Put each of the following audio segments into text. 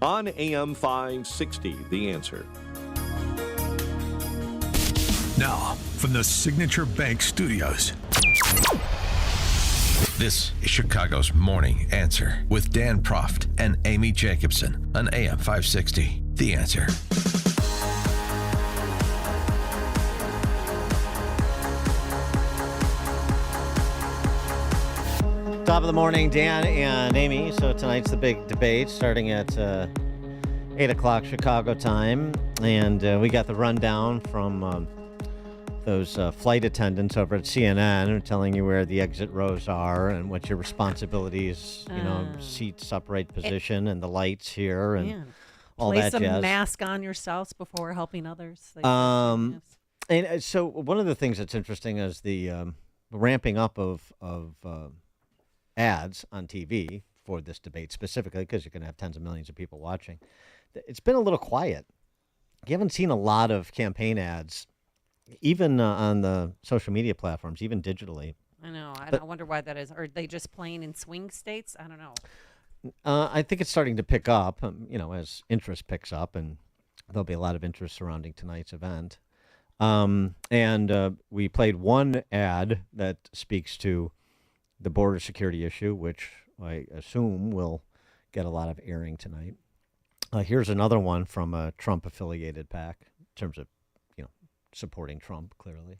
On AM 560, The Answer. Now, from the Signature Bank Studios, this is Chicago's Morning Answer with Dan Proft and Amy Jacobson on AM 560. The Answer. Top of the morning, Dan and Amy. So tonight's the big debate starting at 8 o'clock Chicago time. And we got the rundown from those flight attendants over at CNN telling you where the exit rows are and what your responsibilities, seats, upright position, and the lights here and all that jazz. Place a mask on yourselves before helping others. And so one of the things that's interesting is the ramping up of ads on TV for this debate specifically, because you're going to have tens of millions of people watching. It's been a little quiet. You haven't seen a lot of campaign ads, even on the social media platforms, even digitally. I know. I wonder why that is. Are they just playing in swing states? I don't know. I think it's starting to pick up, as interest picks up, and there'll be a lot of interest surrounding tonight's event. And we played one ad that speaks to the border security issue, which I assume will get a lot of airing tonight. Here's another one from a Trump-affiliated PAC in terms of, supporting Trump, clearly.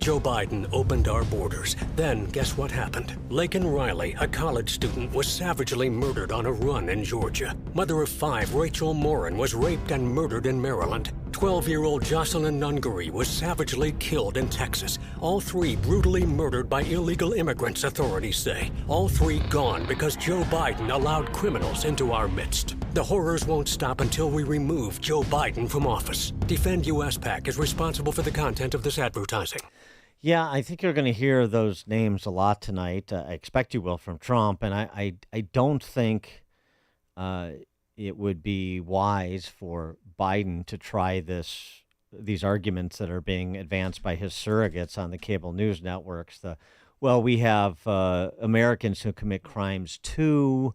Joe Biden opened our borders. Then guess what happened? Laken Riley, a college student, was savagely murdered on a run in Georgia. Mother of 5, Rachel Morin, was raped and murdered in Maryland. 12-year-old Jocelyn Nungaray was savagely killed in Texas. All 3 brutally murdered by illegal immigrants, authorities say. All 3 gone because Joe Biden allowed criminals into our midst. The horrors won't stop until we remove Joe Biden from office. Defend US PAC is responsible for the content of this advertising. Yeah, I think you're going to hear those names a lot tonight. I expect you will from Trump, and I don't think it would be wise for Biden to try these arguments that are being advanced by his surrogates on the cable news networks. We have Americans who commit crimes too.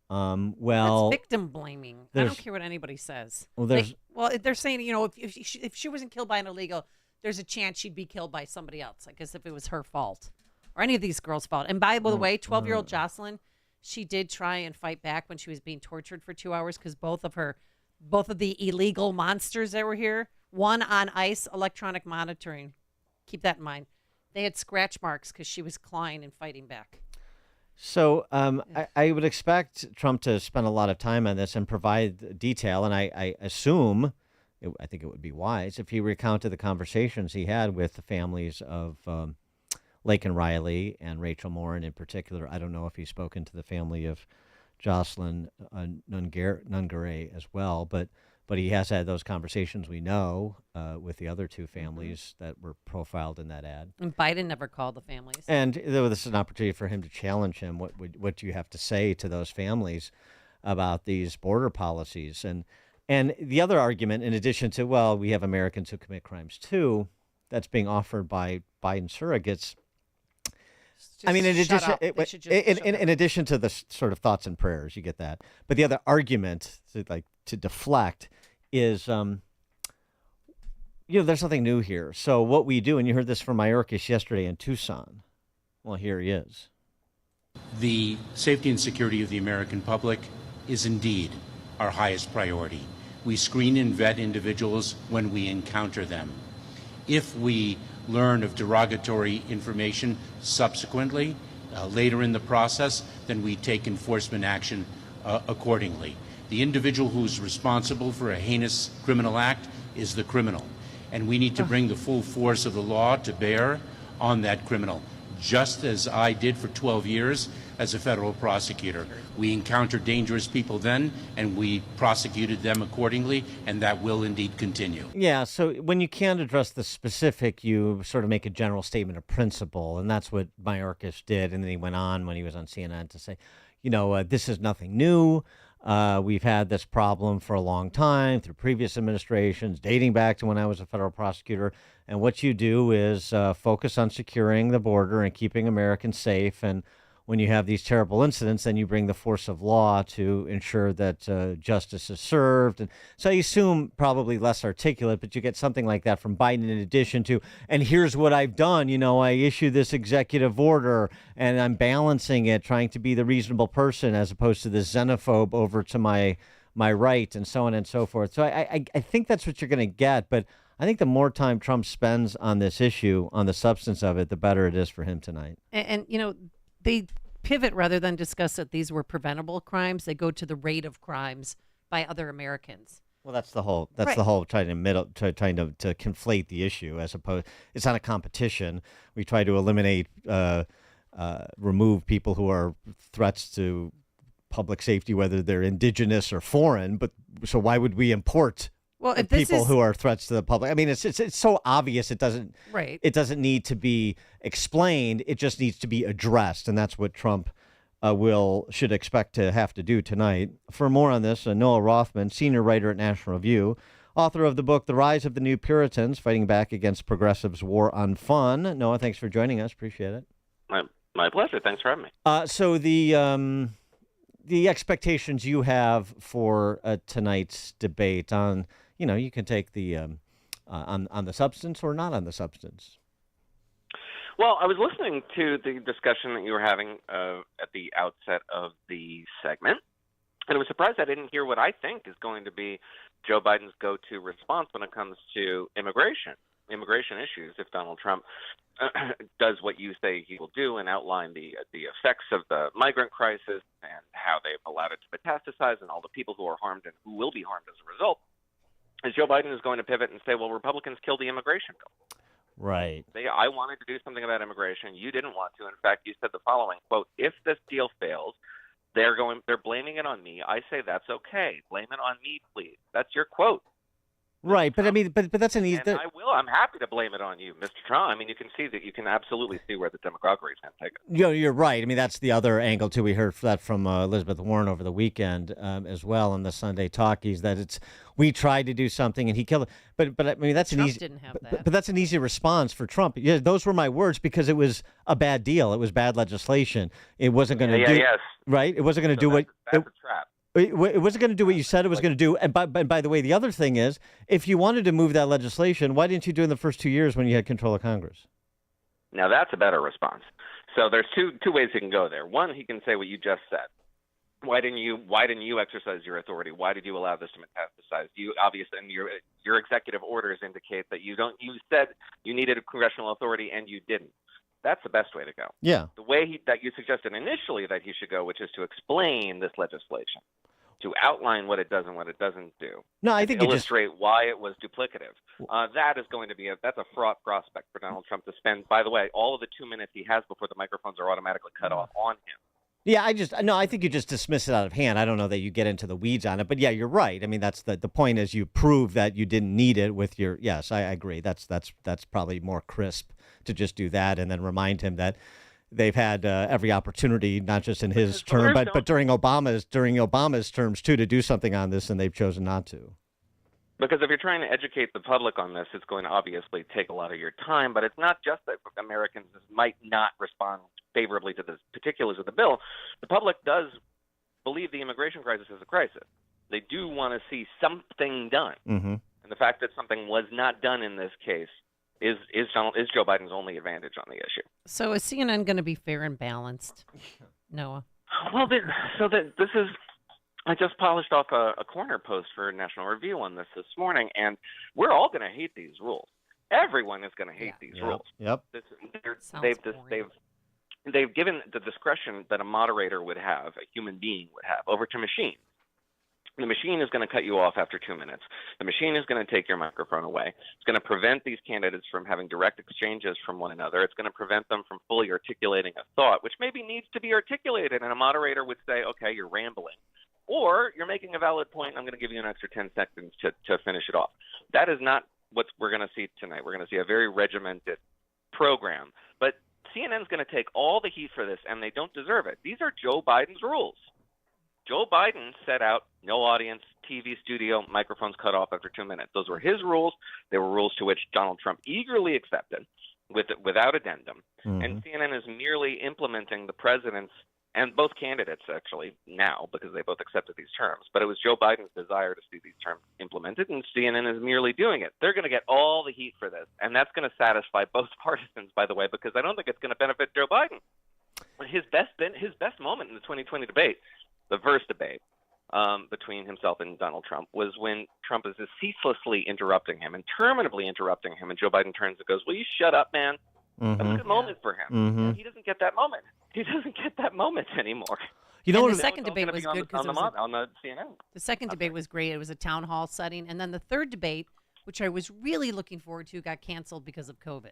That's victim blaming. I don't care what anybody says. They're saying, if she wasn't killed by an illegal, there's a chance she'd be killed by somebody else. I guess if it was her fault or any of these girls' fault. And by the way, 12-year-old Jocelyn, she did try and fight back when she was being tortured for 2 hours because both of the illegal monsters that were here, one on ICE electronic monitoring, keep that in mind, they had scratch marks because she was clawing and fighting back. So I would expect Trump to spend a lot of time on this and provide detail, and I assume, I think it would be wise if he recounted the conversations he had with the families of Laken Riley and Rachel Morin in particular. I don't know if he's spoken to the family of Jocelyn Nungaray as well, but he has had those conversations, we know, with the other 2 families that were profiled in that ad. And Biden never called the families. And this is an opportunity for him to challenge him. What do you have to say to those families about these border policies? And the other argument, in addition to, we have Americans who commit crimes too, that's being offered by Biden surrogates. In addition to the sort of thoughts and prayers, you get that. But the other argument to deflect is, there's nothing new here. So what we do, and you heard this from Mayorkas yesterday in Tucson. Well, here he is. The safety and security of the American public is indeed our highest priority. We screen and vet individuals when we encounter them. If we learn of derogatory information subsequently, later in the process, then we take enforcement action accordingly. The individual who's responsible for a heinous criminal act is the criminal, and we need to bring the full force of the law to bear on that criminal, just as I did for 12 years as a federal prosecutor. We encountered dangerous people then, and we prosecuted them accordingly, and that will indeed continue. Yeah, so when you can't address the specific, you sort of make a general statement of principle, and that's what Mayorkas did, and then he went on when he was on CNN to say, this is nothing new. We've had this problem for a long time through previous administrations, dating back to when I was a federal prosecutor. And what you do is focus on securing the border and keeping Americans safe. And when you have these terrible incidents, then you bring the force of law to ensure that justice is served. And so I assume probably less articulate, but you get something like that from Biden in addition to, and here's what I've done. I issue this executive order and I'm balancing it, trying to be the reasonable person as opposed to the xenophobe over to my right, and so on and so forth. So I think that's what you're going to get. But I think the more time Trump spends on this issue, on the substance of it, the better it is for him tonight. And they pivot rather than discuss that these were preventable crimes. They go to the rate of crimes by other Americans. Well, that's the whole. That's the whole trying to conflate the issue as opposed. It's not a competition. We try to eliminate, remove people who are threats to public safety, whether they're indigenous or foreign. But so why would we import? Well, if people who are threats to the public. I mean, it's so obvious. It doesn't. Right. It doesn't need to be explained. It just needs to be addressed, and that's what Trump should expect to have to do tonight. For more on this, Noah Rothman, senior writer at National Review, author of the book "The Rise of the New Puritans: Fighting Back Against Progressives' War on Fun." Noah, thanks for joining us. Appreciate it. My pleasure. Thanks for having me. So the expectations you have for tonight's debate on. You can take the on the substance or not on the substance. Well, I was listening to the discussion that you were having at the outset of the segment, and I was surprised I didn't hear what I think is going to be Joe Biden's go-to response when it comes to immigration issues. If Donald Trump does what you say he will do and outline the effects of the migrant crisis and how they've allowed it to metastasize and all the people who are harmed and who will be harmed as a result, is Joe Biden is going to pivot and say, well, Republicans killed the immigration bill. Right. I wanted to do something about immigration. You didn't want to. In fact, you said the following, quote, if this deal fails, they're blaming it on me. I say that's okay. Blame it on me, please. That's your quote. Right, but I mean, but that's an easy. And I will. I'm happy to blame it on you, Mr. Trump. I mean, you can absolutely see where the demagoguery is going to take it. You're right. I mean, that's the other angle too. We heard that from Elizabeth Warren over the weekend as well in the Sunday talkies that we tried to do something and he killed it. But I mean, that's Trump an easy. Didn't have that. But that's an easy response for Trump. Yeah, those were my words because it was a bad deal. It was bad legislation. It wasn't going to do. Yes. Right. It wasn't going to do what. That's a trap. It wasn't going to do what you said it was going to do. And by the way, the other thing is, if you wanted to move that legislation, why didn't you do it in the first 2 years when you had control of Congress? Now, that's a better response. So there's two ways he can go there. One, he can say what you just said. Why didn't you exercise your authority? Why did you allow this to metastasize? You obviously, and your executive orders indicate that you said you needed a congressional authority and you didn't. That's the best way to go. Yeah. The way that you suggested initially that he should go, which is to explain this legislation, to outline what it does and what it doesn't do. No, I think illustrate why it was duplicative. That is going to be that's a fraught prospect for Donald Trump to spend. By the way, all of the 2 minutes he has before the microphones are automatically cut off on him. Yeah, I think you just dismiss it out of hand. I don't know that you get into the weeds on it, but yeah, you're right. I mean, that's the point is you prove that you didn't need it with your. Yes, I agree. That's probably more crisp to just do that and then remind him that they've had every opportunity, not just in his term, but during Obama's terms too, to do something on this, and they've chosen not to. Because if you're trying to educate the public on this, it's going to obviously take a lot of your time. But it's not just that Americans might not respond favorably to the particulars of the bill. The public does believe the immigration crisis is a crisis. They do want to see something done. Mm-hmm. And the fact that something was not done in this case is Joe Biden's only advantage on the issue. So is CNN going to be fair and balanced, Noah? Well, this is. I just polished off a corner post for National Review on this morning, and we're all going to hate these rules. Everyone is going to hate these rules. Yep. They've given the discretion that a moderator would have, a human being would have, over to machines. The machine is going to cut you off after 2 minutes. The machine is going to take your microphone away. It's going to prevent these candidates from having direct exchanges from one another. It's going to prevent them from fully articulating a thought, which maybe needs to be articulated, and a moderator would say, okay, you're rambling. Or you're making a valid point, I'm going to give you an extra 10 seconds to finish it off. That is not what we're going to see tonight. We're going to see a very regimented program. But CNN's going to take all the heat for this, and they don't deserve it. These are Joe Biden's rules. Joe Biden set out no audience, TV studio, microphones cut off after 2 minutes. Those were his rules. They were rules to which Donald Trump eagerly accepted. without addendum, Mm-hmm. and CNN is merely implementing the president's and both candidates actually now because they both accepted these terms. But it was Joe Biden's desire to see these terms implemented, and CNN is merely doing it. They're going to get all the heat for this, and that's going to satisfy both partisans, by the way, because I don't think it's going to benefit Joe Biden. His best moment in the 2020 debate, the first debate between himself and Donald Trump, was when Trump is ceaselessly interrupting him, interminably interrupting him, and Joe Biden turns and goes, "Will you shut up, man?" Mm-hmm. That was a good moment for him. Mm-hmm. He doesn't get that moment. He doesn't get that moment anymore. You know, and the second debate was good because on the CNN. The second debate was great. It was a town hall setting, and then the third debate, which I was really looking forward to, got canceled because of COVID.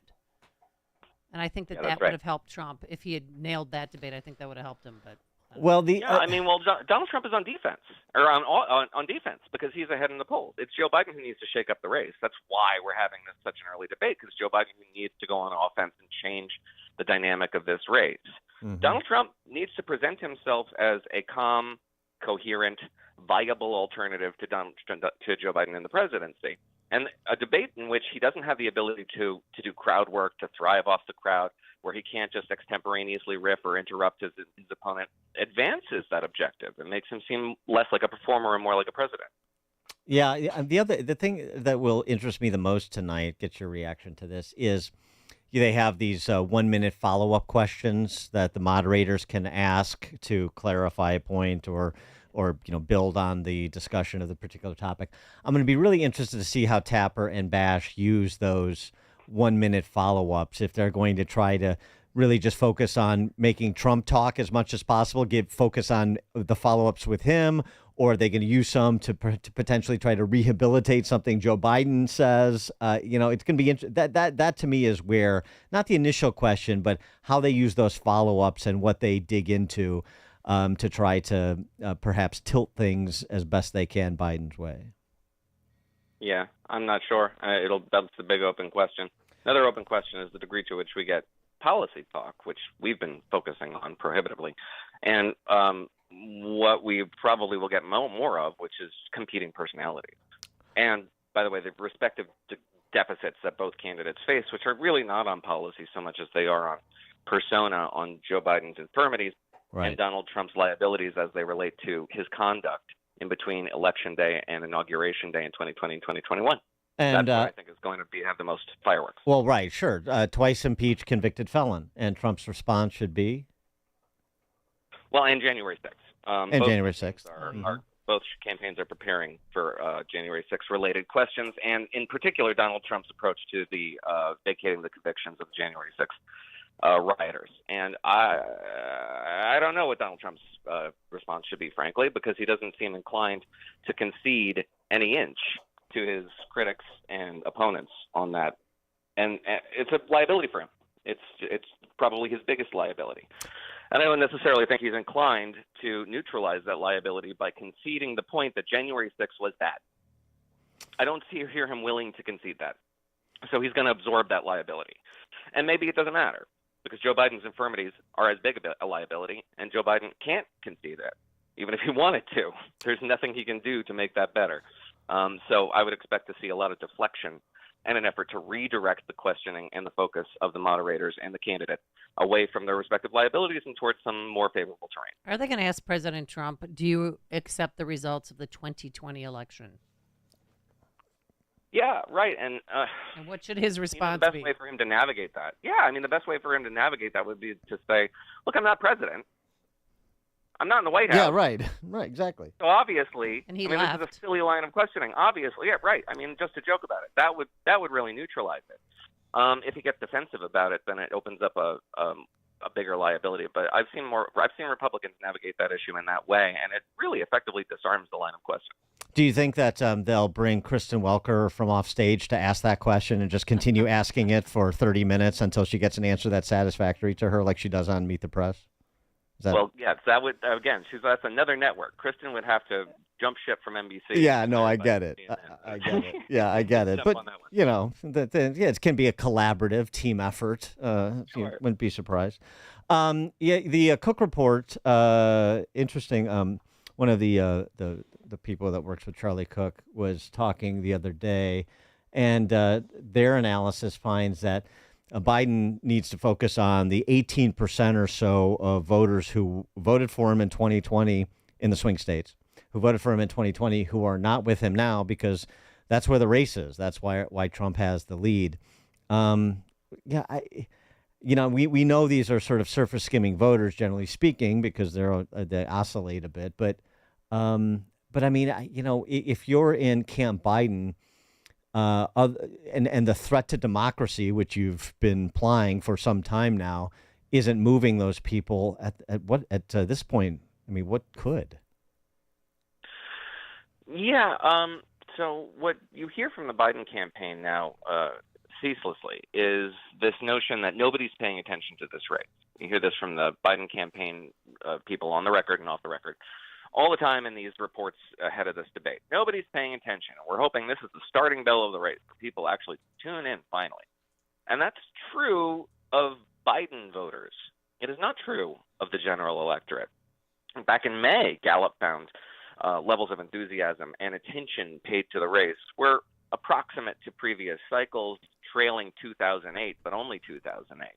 And I think that would have helped Trump if he had nailed that debate. I think that would have helped him. But Donald Trump is on defense on defense because he's ahead in the polls. It's Joe Biden who needs to shake up the race. That's why we're having such an early debate, because Joe Biden needs to go on offense and change the dynamic of this race. Mm-hmm. Donald Trump needs to present himself as a calm, coherent, viable alternative to Joe Biden in the presidency. And a debate in which he doesn't have the ability to do crowd work, to thrive off the crowd, where he can't just extemporaneously riff or interrupt his opponent, advances that objective. It makes him seem less like a performer and more like a president. Yeah, the thing that will interest me the most tonight, get your reaction to this, is they have these 1-minute follow-up questions that the moderators can ask to clarify a point or build on the discussion of the particular topic. I'm going to be really interested to see how Tapper and Bash use those 1-minute follow-ups, if they're going to try to really just focus on making Trump talk as much as possible, focus on the follow-ups with him, or are they going to use some to potentially try to rehabilitate something Joe Biden says? It's going to be that to me is where, not the initial question, but how they use those follow-ups and what they dig into to try to perhaps tilt things as best they can Biden's way. Yeah, I'm not sure. That's the big open question. Another open question is the degree to which we get policy talk, which we've been focusing on prohibitively, and what we probably will get more of, which is competing personalities. And by the way, the respective deficits that both candidates face, which are really not on policy so much as they are on persona, on Joe Biden's infirmities, right, and Donald Trump's liabilities as they relate to his conduct in between Election Day and Inauguration Day in 2020 and 2021. And that's what I think is going to have the most fireworks. Well, right, sure. Twice impeached convicted felon. And Trump's response should be? Well, and January 6th. January 6th. Both campaigns are preparing for January 6th related questions, and in particular, Donald Trump's approach to the vacating the convictions of the January 6th rioters. And I don't know what Donald Trump's response should be, frankly, because he doesn't seem inclined to concede any inch to his critics and opponents on that. And it's a liability for him. It's probably his biggest liability. And I don't necessarily think he's inclined to neutralize that liability by conceding the point that January 6th was that. I don't hear him willing to concede that. So he's going to absorb that liability. And maybe it doesn't matter, because Joe Biden's infirmities are as big a liability, and Joe Biden can't concede that, even if he wanted to. There's nothing he can do to make that better. So I would expect to see a lot of deflection and an effort to redirect the questioning and the focus of the moderators and the candidate away from their respective liabilities and towards some more favorable terrain. Are they going to ask President Trump, do you accept the results of the 2020 election? Yeah, right. And what should his response be? The be? best way for him to navigate that. Yeah, the best way for him to navigate that would be to say, look, I'm not president. I'm not in the White House. Yeah, right, exactly. So obviously, and he left. This is a silly line of questioning. Obviously, yeah, right. Just to joke about it, that would really neutralize it. If he gets defensive about it, then it opens up a bigger liability. But I've seen Republicans navigate that issue in that way, and it really effectively disarms the line of questioning. Do you think that they'll bring Kristen Welker from off stage to ask that question and just continue asking it for 30 minutes until she gets an answer that's satisfactory to her, like she does on Meet the Press? Well, yes, that would, again, that's another network. Kristen would have to jump ship from NBC. Yeah, no, I get it. I get it. Yeah, I get it. But, it can be a collaborative team effort. Sure. You wouldn't be surprised. The Cook Report, interesting. One of the people that works with Charlie Cook was talking the other day, and their analysis finds that Biden needs to focus on the 18% or so of voters who voted for him in 2020 in the swing states, who voted for him in 2020, who are not with him now, because that's where the race is. That's why Trump has the lead. We know these are sort of surface skimming voters, generally speaking, because they oscillate a bit. But I mean, if you're in Camp Biden, and the threat to democracy, which you've been plying for some time now, isn't moving those people at this point. I mean, what could? Yeah. So what you hear from the Biden campaign now, ceaselessly, is this notion that nobody's paying attention to this race. You hear this from the Biden campaign people on the record and off the record all the time in these reports ahead of this debate. Nobody's paying attention. We're hoping this is the starting bell of the race for people actually tune in finally. And that's true of Biden voters. It is not true of the general electorate. Back in May, Gallup found levels of enthusiasm and attention paid to the race were approximate to previous cycles, trailing 2008, but only 2008.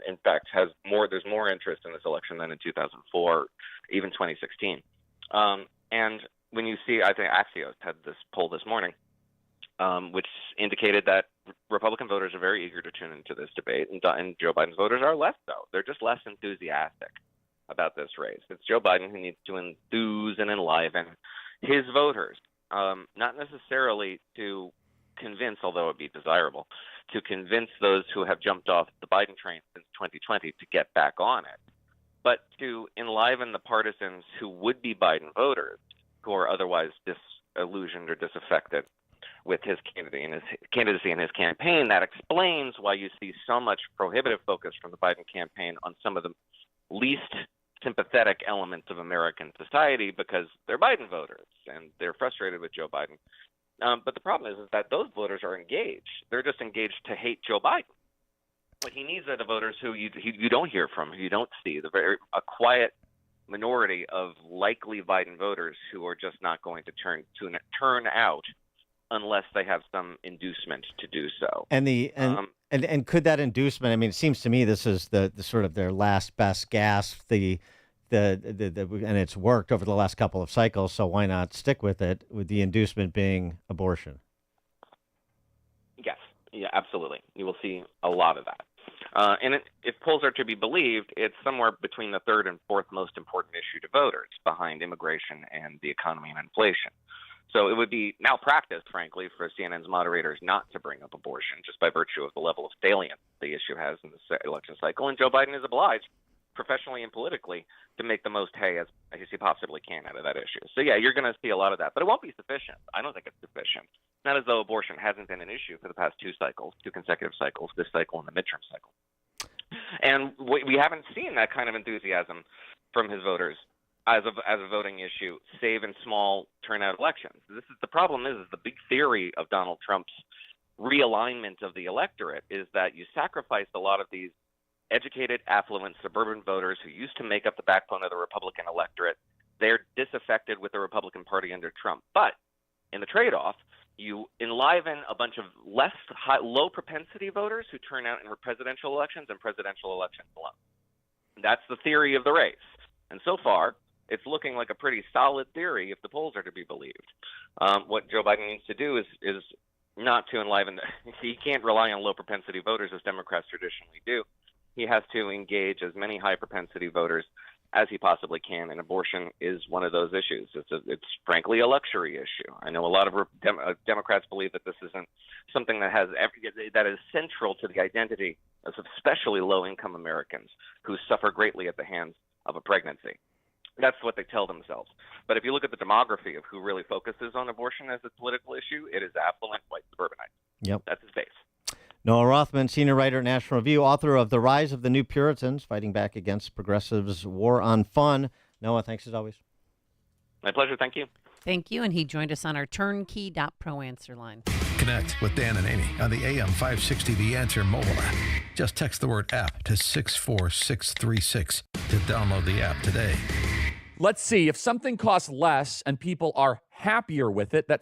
In fact, there's more interest in this election than in 2004, even 2016. And when you see, I think Axios had this poll this morning, which indicated that Republican voters are very eager to tune into this debate, and Joe Biden's voters are less so. They're just less enthusiastic about this race. It's Joe Biden who needs to enthuse and enliven his voters, not necessarily to convince, although it'd be desirable, to convince those who have jumped off the Biden train since 2020 to get back on it, but to enliven the partisans who would be Biden voters who are otherwise disillusioned or disaffected with his candidacy and his campaign. That explains why you see so much prohibitive focus from the Biden campaign on some of the least sympathetic elements of American society, because they're Biden voters and they're frustrated with Joe Biden. But the problem is that those voters are engaged. They're just engaged to hate Joe Biden. What he needs are the voters who you don't hear from, who you don't see, a quiet minority of likely Biden voters who are just not going to turn out unless they have some inducement to do so. And could that inducement? I mean, it seems to me this is the sort of their last best gasp. And it's worked over the last couple of cycles, so why not stick with it? With the inducement being abortion. Yes, yeah, absolutely. You will see a lot of that. If polls are to be believed, it's somewhere between the third and fourth most important issue to voters, behind immigration and the economy and inflation. So it would be malpractice, frankly, for CNN's moderators not to bring up abortion, just by virtue of the level of salience the issue has in the election cycle. And Joe Biden is obliged, professionally and politically, to make the most hay as he possibly can out of that issue. So, yeah, you're going to see a lot of that. But it won't be sufficient. I don't think it's sufficient. It's not as though abortion hasn't been an issue for the past two consecutive cycles, this cycle and the midterm cycle. And we haven't seen that kind of enthusiasm from his voters as a voting issue, save in small turnout elections. The problem is the big theory of Donald Trump's realignment of the electorate is that you sacrificed a lot of these educated, affluent, suburban voters who used to make up the backbone of the Republican electorate. They're disaffected with the Republican Party under Trump. But in the trade-off, you enliven a bunch of low propensity voters who turn out in presidential elections and presidential elections alone. That's the theory of the race. And so far, it's looking like a pretty solid theory if the polls are to be believed. What Joe Biden needs to do is not to enliven. He can't rely on low propensity voters as Democrats traditionally do. He has to engage as many high propensity voters as he possibly can, and abortion is one of those issues. It's frankly a luxury issue. I know a lot of Democrats believe that this isn't something that is central to the identity of especially low-income Americans who suffer greatly at the hands of a pregnancy. That's what they tell themselves. But if you look at the demography of who really focuses on abortion as a political issue, it is affluent white suburbanites. Yep. That's his base. Noah Rothman, senior writer at National Review, author of The Rise of the New Puritans, Fighting Back Against Progressives' War on Fun. Noah, thanks as always. My pleasure. Thank you. Thank you. And he joined us on our turnkey.pro answer line. Connect with Dan and Amy on the AM 560 The Answer mobile app. Just text the word app to 64636 to download the app today. Let's see, if something costs less and people are happier with it, that's